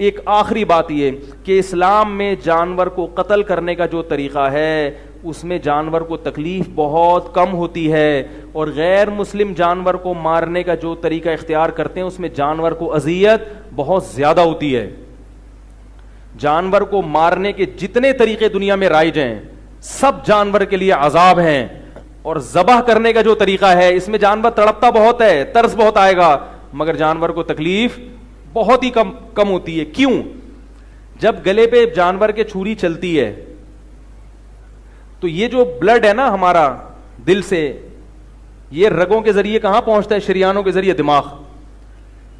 ایک آخری بات یہ کہ اسلام میں جانور کو قتل کرنے کا جو طریقہ ہے اس میں جانور کو تکلیف بہت کم ہوتی ہے، اور غیر مسلم جانور کو مارنے کا جو طریقہ اختیار کرتے ہیں اس میں جانور کو اذیت بہت زیادہ ہوتی ہے۔ جانور کو مارنے کے جتنے طریقے دنیا میں رائج ہیں سب جانور کے لیے عذاب ہیں، اور ذبح کرنے کا جو طریقہ ہے اس میں جانور تڑپتا بہت ہے، ترس بہت آئے گا، مگر جانور کو تکلیف بہت ہی کم ہوتی ہے۔ کیوں؟ جب گلے پہ جانور کے چھری چلتی ہے تو یہ جو بلڈ ہے نا ہمارا دل سے، یہ رگوں کے ذریعے کہاں پہنچتا ہے؟ شریانوں کے ذریعے دماغ۔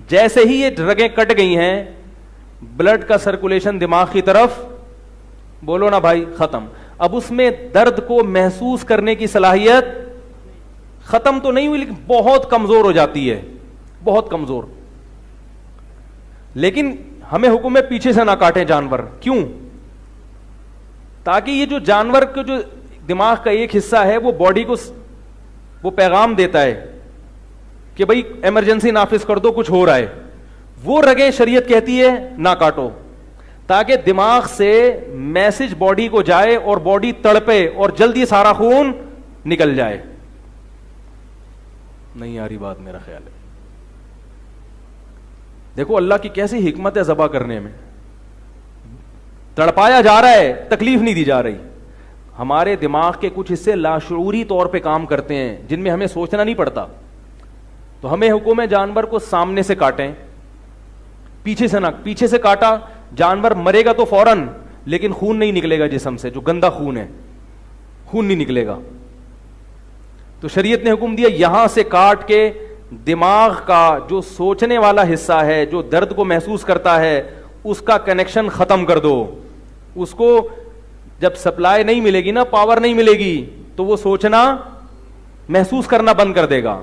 جیسے ہی یہ رگیں کٹ گئی ہیں بلڈ کا سرکولیشن دماغ کی طرف، بولو نا بھائی، ختم۔ اب اس میں درد کو محسوس کرنے کی صلاحیت ختم تو نہیں ہوئی لیکن بہت کمزور ہو جاتی ہے، بہت کمزور۔ لیکن ہمیں حکم ہے پیچھے سے نہ کاٹیں جانور۔ کیوں؟ تاکہ یہ جو جانور کا جو دماغ کا ایک حصہ ہے وہ باڈی کو وہ پیغام دیتا ہے کہ بھئی ایمرجنسی نافذ کر دو، کچھ ہو رہا ہے، وہ رگیں شریعت کہتی ہے نہ کاٹو، تاکہ دماغ سے میسج باڈی کو جائے اور باڈی تڑپے اور جلدی سارا خون نکل جائے۔ نہیں آ رہی بات میرا خیال ہے۔ دیکھو اللہ کی کیسی حکمت ہے ذبح کرنے میں، تڑپایا جا رہا ہے، تکلیف نہیں دی جا رہی۔ ہمارے دماغ کے کچھ حصے لاشعوری طور پہ کام کرتے ہیں جن میں ہمیں سوچنا نہیں پڑتا، تو ہمیں حکم ہے جانور کو سامنے سے کاٹیں، پیچھے سے نہ۔ پیچھے سے کاٹا جانور مرے گا تو فوراً، لیکن خون نہیں نکلے گا جسم سے، جو گندا خون ہے خون نہیں نکلے گا۔ تو شریعت نے حکم دیا یہاں سے کاٹ کے دماغ کا جو سوچنے والا حصہ ہے، جو درد کو محسوس کرتا ہے، اس کا کنیکشن ختم کر دو۔ اس کو جب سپلائی نہیں ملے گی نا، پاور نہیں ملے گی، تو وہ سوچنا محسوس کرنا بند کر دے گا،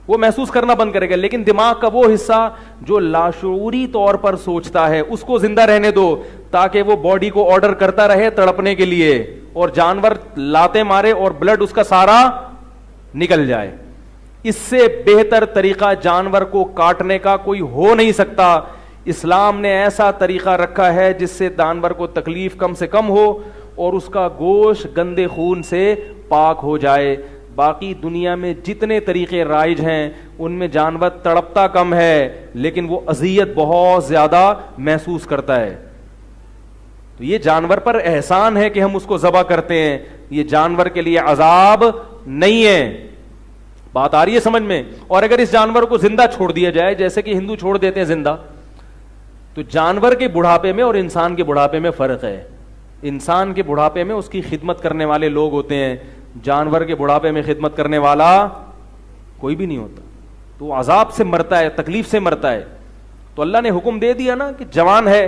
وہ محسوس کرنا بند کرے گا۔ لیکن دماغ کا وہ حصہ جو لاشعوری طور پر سوچتا ہے اس کو زندہ رہنے دو، تاکہ وہ باڈی کو آرڈر کرتا رہے تڑپنے کے لیے، اور جانور لاتے مارے اور بلڈ اس کا سارا نکل جائے۔ اس سے بہتر طریقہ جانور کو کاٹنے کا کوئی ہو نہیں سکتا۔ اسلام نے ایسا طریقہ رکھا ہے جس سے جانور کو تکلیف کم سے کم ہو اور اس کا گوشت گندے خون سے پاک ہو جائے۔ باقی دنیا میں جتنے طریقے رائج ہیں ان میں جانور تڑپتا کم ہے لیکن وہ اذیت بہت زیادہ محسوس کرتا ہے۔ تو یہ جانور پر احسان ہے کہ ہم اس کو ذبح کرتے ہیں، یہ جانور کے لیے عذاب نہیں ہے۔ بات آ رہی ہے سمجھ میں؟ اور اگر اس جانور کو زندہ چھوڑ دیا جائے جیسے کہ ہندو چھوڑ دیتے ہیں زندہ، تو جانور کے بڑھاپے میں اور انسان کے بڑھاپے میں فرق ہے۔ انسان کے بڑھاپے میں اس کی خدمت کرنے والے لوگ ہوتے ہیں، جانور کے بڑھاپے میں خدمت کرنے والا کوئی بھی نہیں ہوتا، تو وہ عذاب سے مرتا ہے، تکلیف سے مرتا ہے۔ تو اللہ نے حکم دے دیا نا کہ جوان ہے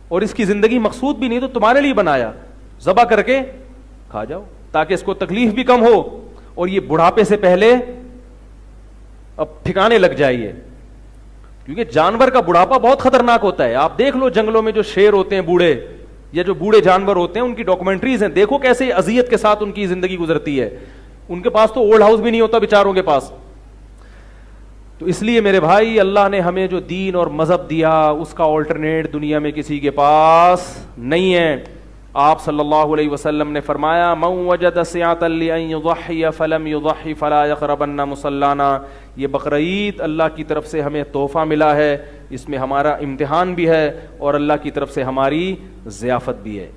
اور اس کی زندگی مقصود بھی نہیں، تو تمہارے لیے بنایا، ذبح کر کے کھا جاؤ تاکہ اس کو تکلیف بھی کم ہو اور یہ بڑھاپے سے پہلے اب ٹھکانے لگ جائیے، کیونکہ جانور کا بڑھاپا بہت خطرناک ہوتا ہے۔ آپ دیکھ لو جنگلوں میں جو شیر ہوتے ہیں بوڑھے، یا جو بوڑھے جانور ہوتے ہیں، ان کی ڈاکومنٹریز ہیں، دیکھو کیسے اذیت کے ساتھ ان کی زندگی گزرتی ہے۔ ان کے پاس تو اولڈ ہاؤس بھی نہیں ہوتا بیچاروں کے پاس۔ تو اس لیے میرے بھائی اللہ نے ہمیں جو دین اور مذہب دیا اس کا آلٹرنیٹ دنیا میں کسی کے پاس نہیں ہے۔ آپ صلی اللہ علیہ وسلم نے فرمایا من وجد سعة لأن يضحي فلم يضحي فلا يقربن مصلانا۔ یہ بقرعید اللہ کی طرف سے ہمیں تحفہ ملا ہے، اس میں ہمارا امتحان بھی ہے اور اللہ کی طرف سے ہماری ضیافت بھی ہے۔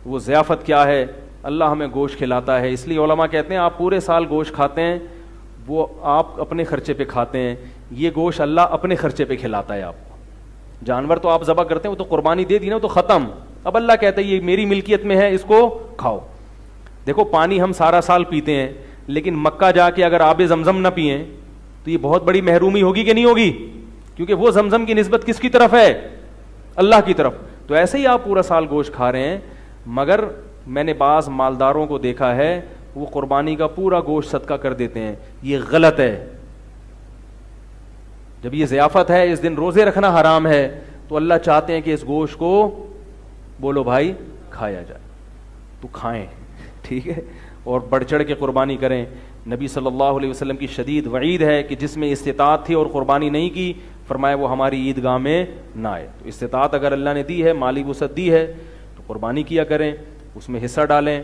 وہ ضیافت کیا ہے؟ اللہ ہمیں گوشت کھلاتا ہے، اس لیے علماء کہتے ہیں آپ پورے سال گوشت کھاتے ہیں، وہ آپ اپنے خرچے پہ کھاتے ہیں، یہ گوشت اللہ اپنے خرچے پہ کھلاتا ہے آپ کو۔ جانور تو آپ ذبح کرتے ہیں، وہ تو قربانی دے دی نا، وہ تو ختم۔ اب اللہ کہتا ہے یہ میری ملکیت میں ہے، اس کو کھاؤ۔ دیکھو پانی ہم سارا سال پیتے ہیں، لیکن مکہ جا کے اگر آب زمزم نہ پئیں تو یہ بہت بڑی محرومی ہوگی کہ نہیں ہوگی؟ کیونکہ وہ زمزم کی نسبت کس کی طرف ہے؟ اللہ کی طرف۔ تو ایسے ہی آپ پورا سال گوشت کھا رہے ہیں، مگر میں نے بعض مالداروں کو دیکھا ہے وہ قربانی کا پورا گوشت صدقہ کر دیتے ہیں، یہ غلط ہے۔ جب یہ ضیافت ہے، اس دن روزے رکھنا حرام ہے، تو اللہ چاہتے ہیں کہ اس گوشت کو بولو بھائی کھایا جائے، تو کھائیں، ٹھیک ہے، اور بڑھ چڑھ کے قربانی کریں۔ نبی صلی اللہ علیہ وسلم کی شدید وعید ہے کہ جس میں استطاعت تھی اور قربانی نہیں کی فرمایا وہ ہماری عیدگاہ میں نہ آئے. تو استطاعت اگر اللہ نے دی ہے, مالی وسعت دی ہے, تو قربانی کیا کریں, اس میں حصہ ڈالیں,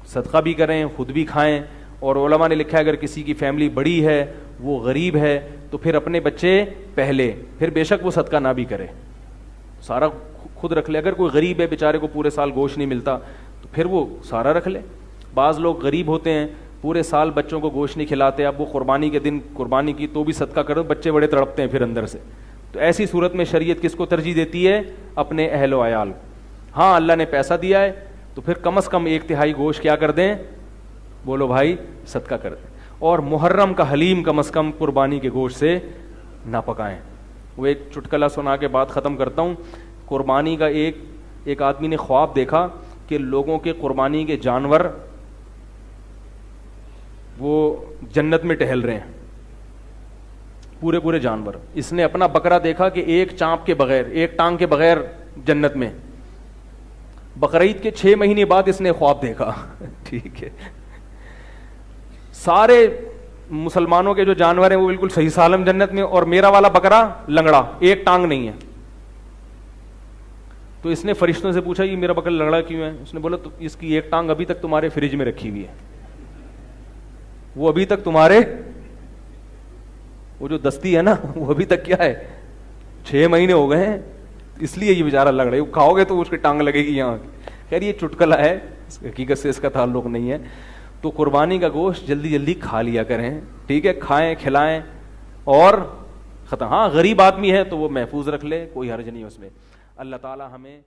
صدقہ بھی کریں, خود بھی کھائیں. اور علماء نے لکھا ہے اگر کسی کی فیملی بڑی ہے, وہ غریب ہے, تو پھر اپنے بچے پہلے, پھر بے شک وہ صدقہ نہ بھی کرے, سارا خود رکھ لے. اگر کوئی غریب ہے بیچارے کو پورے سال گوشت نہیں ملتا, تو پھر وہ سارا رکھ لے. بعض لوگ غریب ہوتے ہیں, پورے سال بچوں کو گوشت نہیں کھلاتے, اب وہ قربانی کے دن قربانی کی تو بھی صدقہ کرو, بچے بڑے تڑپتے ہیں پھر اندر سے. تو ایسی صورت میں شریعت کس کو ترجیح دیتی ہے؟ اپنے اہل و عیال. ہاں اللہ نے پیسہ دیا ہے تو پھر کم از کم 1/3 گوشت کیا کر دیں, بولو بھائی, صدقہ کر دیں. اور محرم کا حلیم کم از کم قربانی کے گوشت سے نہ پکائیں. وہ ایک چٹکلا سنا کے بعد ختم کرتا ہوں. قربانی کا ایک آدمی نے خواب دیکھا کہ لوگوں کے قربانی کے جانور وہ جنت میں ٹہل رہے ہیں, پورے جانور. اس نے اپنا بکرا دیکھا کہ ایک چانپ کے بغیر, ایک ٹانگ کے بغیر جنت میں. بقرعید کے 6 مہینے بعد اس نے خواب دیکھا ٹھیک ہے, سارے مسلمانوں کے جو جانور ہیں وہ بالکل صحیح سالم جنت میں, اور میرا والا بکرا لنگڑا, ایک ٹانگ نہیں ہے. تو اس نے فرشتوں سے پوچھا یہ میرا بکرا لنگڑا کیوں ہے؟ اس نے بولا تو اس کی ایک ٹانگ ابھی تک تمہارے فریج میں رکھی ہوئی ہے, وہ ابھی تک تمہارے, وہ جو دستی ہے نا وہ ابھی تک کیا ہے, 6 مہینے ہو گئے ہیں, اس لیے یہ بیچارہ لگ رہا ہے. کھاؤ گے تو اس کی ٹانگ لگے گی یہاں. خیر یہ چٹکلا ہے, حقیقت سے اس کا تعلق نہیں ہے. تو قربانی کا گوشت جلدی جلدی کھا لیا کریں, ٹھیک ہے, کھائیں کھلائیں اور ختم. ہاں غریب آدمی ہے تو وہ محفوظ رکھ لے, کوئی حرج نہیں اس میں. اللہ تعالی ہمیں